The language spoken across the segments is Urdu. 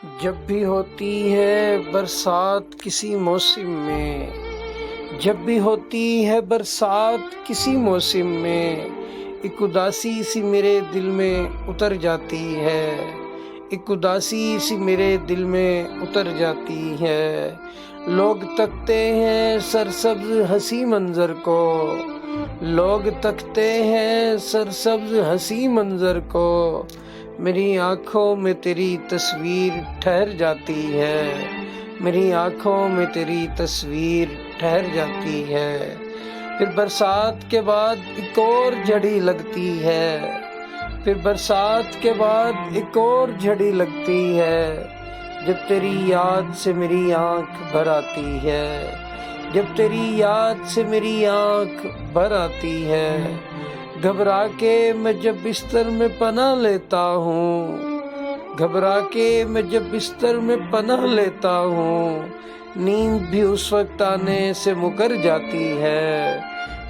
جب بھی ہوتی ہے برسات کسی موسم میں، جب بھی ہوتی ہے برسات کسی موسم میں، ایک اداسی سی میرے دل میں اتر جاتی ہے، ایک اداسی سی میرے دل میں اتر جاتی ہے۔ لوگ تکتے ہیں سرسبز حسین منظر کو، لوگ تکتے ہیں سرسبز حسین منظر کو، میری آنکھوں میں تیری تصویر ٹھہر جاتی ہے، میری آنکھوں میں تیری تصویر ٹھہر جاتی ہے۔ پھر برسات کے بعد ایک اور جھڑی لگتی ہے، پھر برسات کے بعد ایک اور جھڑی لگتی ہے، جب تیری یاد سے میری آنکھ بھر آتی ہے، جب تیری یاد سے میری آنکھ بھر آتی ہے۔ گھبرا کے میں جب بستر میں پناہ لیتا ہوں، گھبرا کے میں جب بستر میں پناہ لیتا ہوں، نیند بھی اس وقت آنے سے مکر جاتی ہے،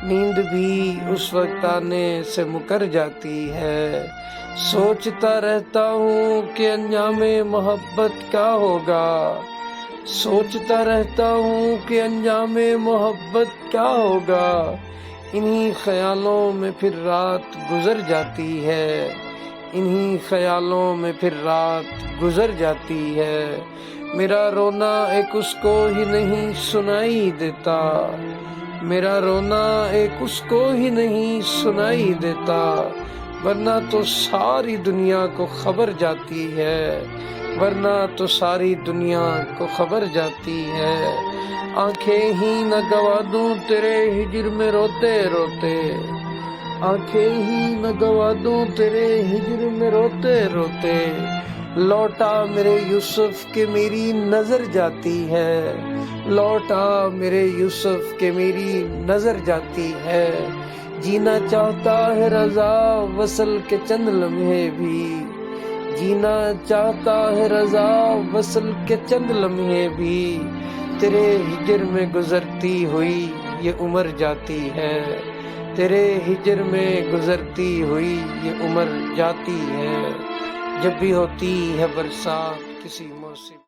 نیند بھی اس وقت آنے سے مکر جاتی ہے۔ سوچتا رہتا ہوں کہ انجام محبت کیا ہوگا، سوچتا رہتا ہوں کہ انجام محبت کیا ہوگا، انہی خیالوں میں پھر رات گزر جاتی ہے، انہی خیالوں میں پھر رات گزر جاتی ہے۔ میرا رونا ایک اس کو ہی نہیں سنائی دیتا، میرا رونا ایک اس کو ہی نہیں سنائی دیتا، ورنہ تو ساری دنیا کو خبر جاتی ہے، ورنہ تو ساری دنیا کو خبر جاتی ہے۔ آنکھیں ہی نہ گوا دوں تیرے ہجر میں روتے روتے، آنکھیں ہی نہ گوا دوں تیرے ہجر میں روتے روتے، لوٹا میرے یوسف کہ میری نظر جاتی ہے، لوٹا میرے یوسف کہ میری نظر جاتی ہے۔ جینا چاہتا ہے رضا وصل کے چند لمحے بھی، جینا چاہتا ہے رضا وصل کے چند لمحے بھی، تیرے ہجر میں گزرتی ہوئی یہ عمر جاتی ہے، تیرے ہجر میں گزرتی ہوئی یہ عمر جاتی ہے۔ جب بھی ہوتی ہے برسات کسی موسم